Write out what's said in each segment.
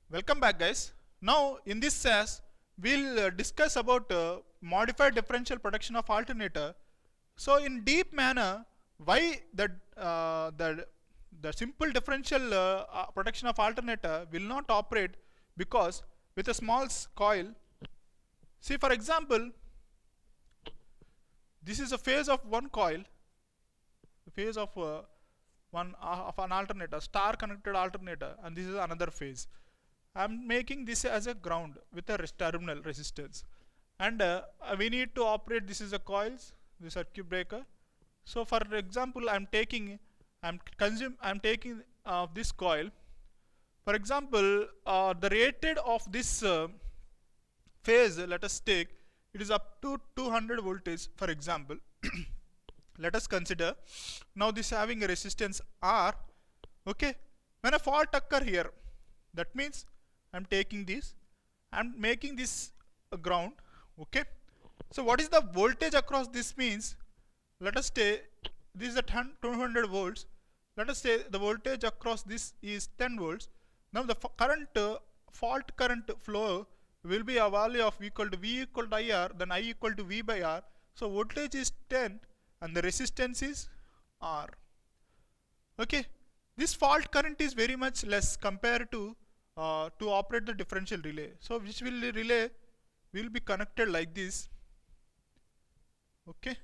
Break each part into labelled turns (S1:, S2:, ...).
S1: Welcome back, guys. Now in this SAS we'll discuss about modified differential protection of alternator. So in deep manner, why the simple differential protection of alternator will not operate, because with a small coil. See, for example, this is a phase of one coil, the phase of one of an alternator, star connected alternator, and this is another phase. I'm making this as a ground with a terminal resistance, and we need to operate. This is a coils, the circuit breaker. So for example, I'm taking this coil. For example, the rated of this phase, let us take, it is up to 200 voltage, for example. Let us consider now this having a resistance R. Okay, when a fault occur here, that means I'm taking this, I'm making this a ground. Okay, so what is the voltage across this means, let us say this is at 200 volts. Let us say the voltage across this is 10 volts. Now the current fault current flow will be a value of equal to V equal to IR, then I equal to V by R. So voltage is 10 and the resistance is R. Okay, this fault current is very much less compared to operate the differential relay. So which will relay will be connected like this. Okay,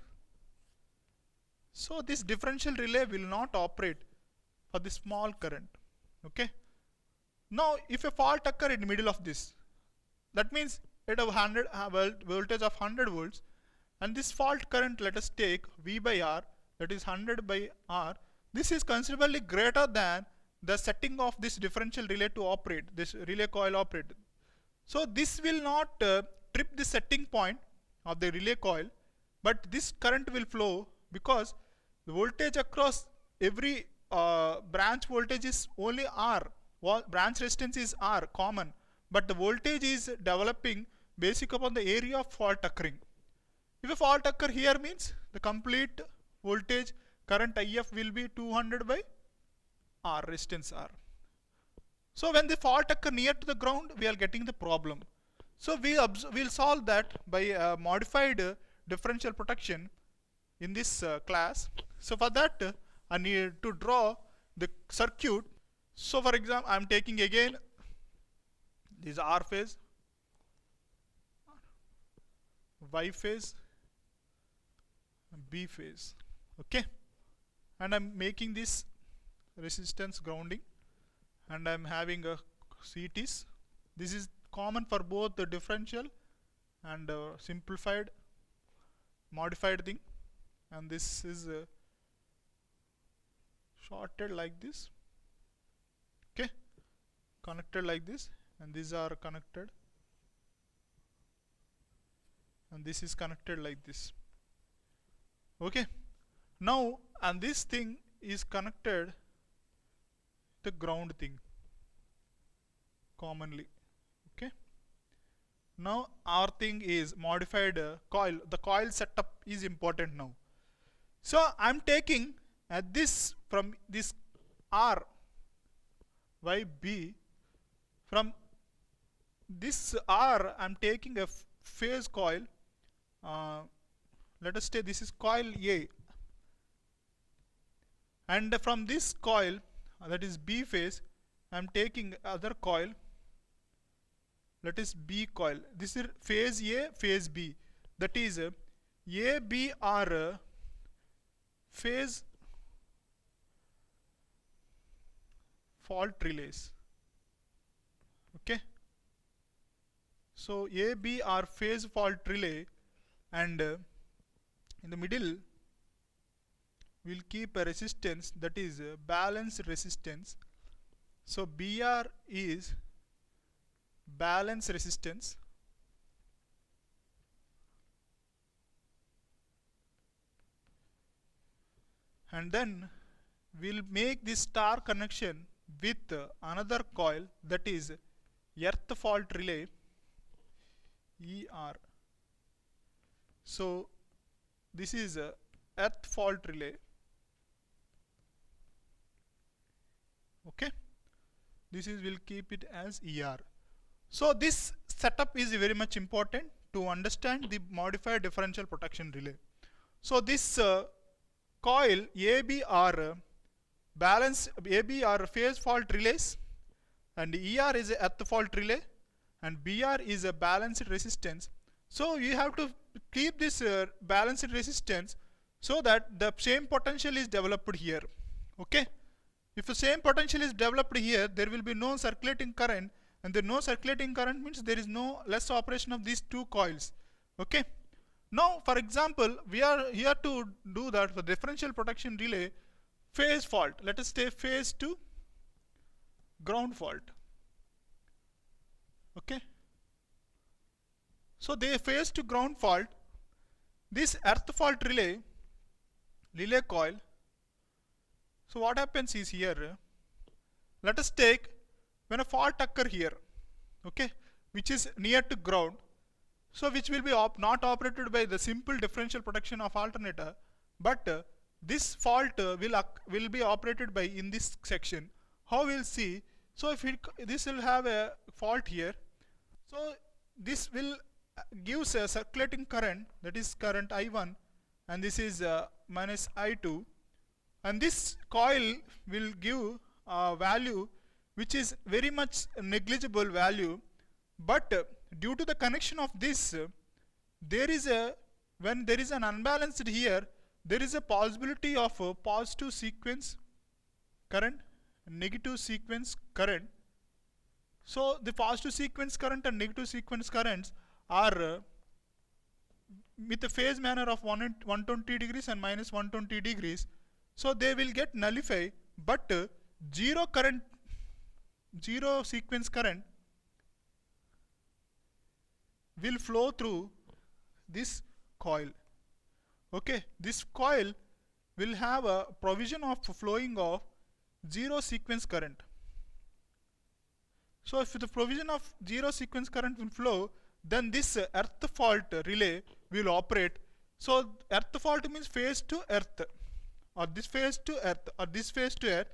S1: so this differential relay will not operate for the small current. Okay, now if a fault occur in the middle of this, that means at a 100 voltage of 100 volts, and this fault current, let us take V by R, that is 100 by R. This is considerably greater than the setting of this differential relay to operate, this relay coil operate. So this will not trip the setting point of the relay coil, but this current will flow because the voltage across every branch voltage is only R. Branch resistance is R common, but the voltage is developing basic upon the area of fault occurring. If a fault occur here means the complete voltage current IF will be 200 by R, resistance R. So when the fault occur near to the ground, we are getting the problem. So we'll solve that by modified differential protection in this class. So for that I need to draw the circuit. So for example, I'm taking again this R phase, Y phase, B phase. Okay, and I'm making this resistance grounding, and I'm having a CTs. This is common for both the differential and simplified modified thing, and this is shorted like this. Okay, connected like this, and these are connected, and this is connected like this. Okay, now and this thing is connected the ground thing commonly. Okay, now our thing is modified coil. The coil setup is important now. So I'm taking this from this R by B, from this R I'm taking a phase coil. Let us say this is coil A, and from this coil, that is B phase, I am taking other coil, that is B coil. This is phase A, phase B, that is A, B are phase fault relays. Okay, so A, B are phase fault relay, and in the middle we'll keep a resistance, that is balanced resistance. So BR is balance resistance, and then we'll make this star connection with another coil, that is earth fault relay, ER. So this is a earth fault relay. Okay, this is will keep it as ER. So this setup is very much important to understand the modified differential protection relay. So this coil AB are AB are phase fault relays, and ER is a earth fault relay, and BR is a balanced resistance. So you have to keep this balanced resistance so that the same potential is developed here. Okay, if the same potential is developed here, there will be no circulating current, and the no circulating current means there is no less operation of these two coils. Okay, now for example, we are here to do that for differential protection relay phase fault. Let us say phase to ground fault. Okay, so they phase to ground fault, this earth fault relay coil. So what happens is here, let us take when a fault occur here, okay, which is near to ground, so which will be not operated by the simple differential protection of alternator, but this fault will be operated by in this section. How we'll see? So if this will have a fault here, so this will gives a circulating current, that is current I1, and this is minus I2, and this coil will give a value which is very much negligible value, but due to the connection of this, there is a, when there is an unbalanced here, there is a possibility of a positive sequence current, negative sequence current. So the positive sequence current and negative sequence currents are with a phase manner of 120 degrees and minus 120 degrees. So they will get nullified, but zero sequence current will flow through this coil. Okay, this coil will have a provision of flowing of zero sequence current. So if the provision of zero sequence current will flow, then this earth fault relay will operate. So earth fault means phase to earth, or this phase to earth, or this phase to earth.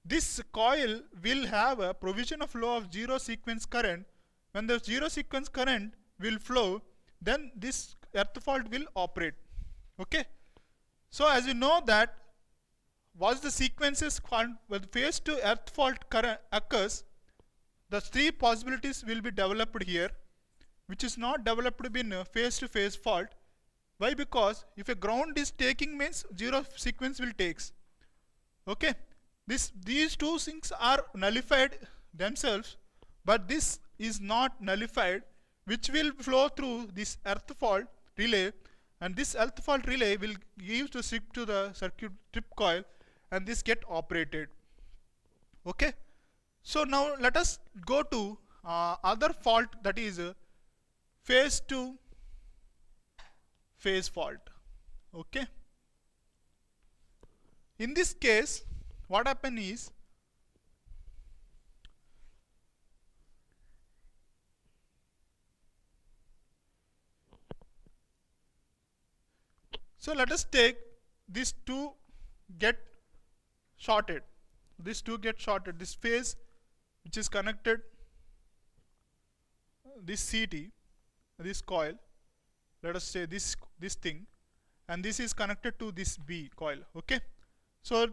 S1: This coil will have a provision of flow of zero sequence current. When the zero sequence current will flow, then this earth fault will operate. Okay, so as you know that once the sequences when phase to earth fault current occurs, the three possibilities will be developed here, which is not developed in phase to phase fault. Why? Because if a ground is taking means zero sequence will takes. Okay, these two things are nullified themselves, but this is not nullified, which will flow through this earth fault relay, and this earth fault relay will give the slip to the circuit trip coil, and this get operated. Okay, so now let us go to other fault, that is phase to phase fault. Okay, in this case what happen is, so let us take these two get shorted. These two get shorted. This phase which is connected, this CT, this coil, let us say this thing, and this is connected to this B coil. Okay, so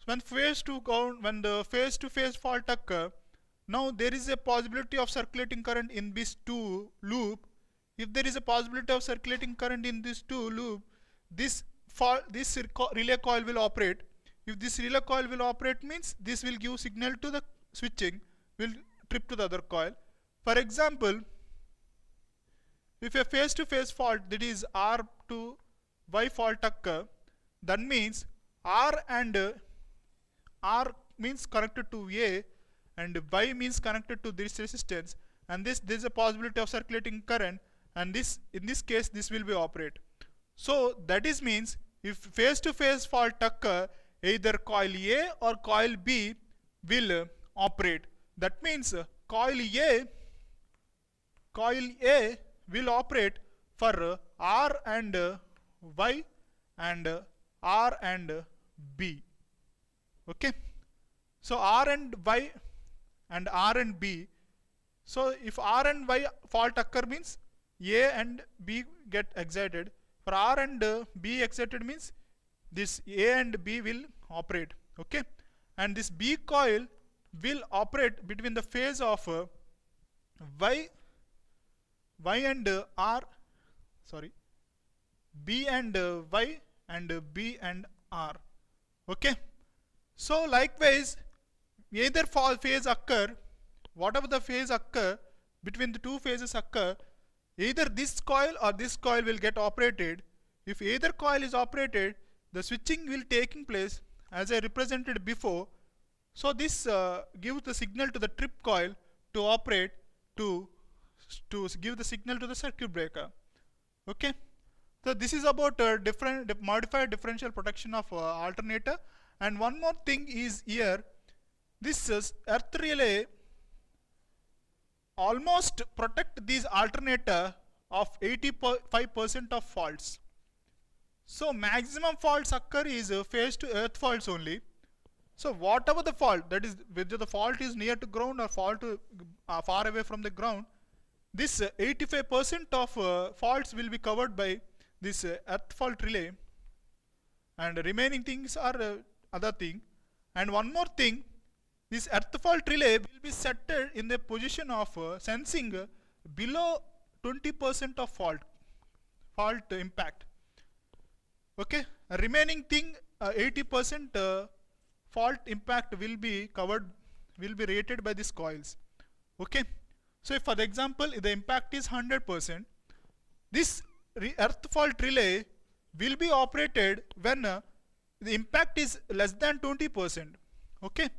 S1: when the phase to phase fault occur, now there is a possibility of circulating current in this two loop. If there is a possibility of circulating current in this two loop, this relay coil will operate. If this relay coil will operate means this will give signal to the switching, will trip to the other coil. For example, if a phase to phase fault, that is R to Y fault occur, that means R means connected to A, and Y means connected to this resistance, and there is a possibility of circulating current, and this in this case this will be operate. So that is means if phase to phase fault occur, either coil A or coil B will operate. That means coil A will operate for R and Y and R and B. Okay, so R and Y and R and B. So if R and Y fault occur means A and B get excited. For R and B excited means this A and B will operate. Okay, and this B coil will operate between the phase of Y and R, sorry, B and Y and B and R. Okay, so likewise either phase occur, whatever the phase occur between the two phases occur, either this coil or this coil will get operated. If either coil is operated, the switching will taking place as I represented before. So this gives the signal to the trip coil to operate to give the signal to the circuit breaker. Okay, so this is about modified differential protection of alternator. And one more thing is here, this is earth relay almost protect these alternator of 85% of faults. So maximum faults occur is phase to earth faults only. So whatever the fault, that is whether the fault is near to ground or fault far away from the ground, this 85% of faults will be covered by this earth fault relay, and remaining things are other thing. And one more thing, this earth fault relay will be set in the position of sensing below 20% of fault impact. Okay, remaining thing 80% fault impact will be covered, will be rated by these coils. Okay, so if for the example the impact is 100%, this earth fault relay will be operated when the impact is less than 20%. Okay,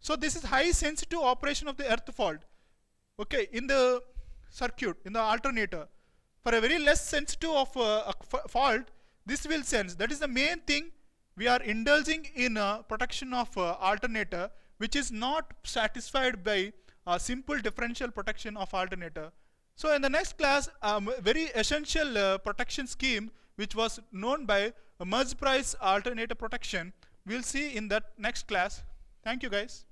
S1: so this is high sensitive operation of the earth fault. Okay, in the circuit, in the alternator, for a very less sensitive of fault, this will sense. That is the main thing we are indulging in protection of alternator, which is not satisfied by simple differential protection of alternator. So in the next class, very essential protection scheme which was known by merge price alternator protection, we'll see in that next class. Thank you guys.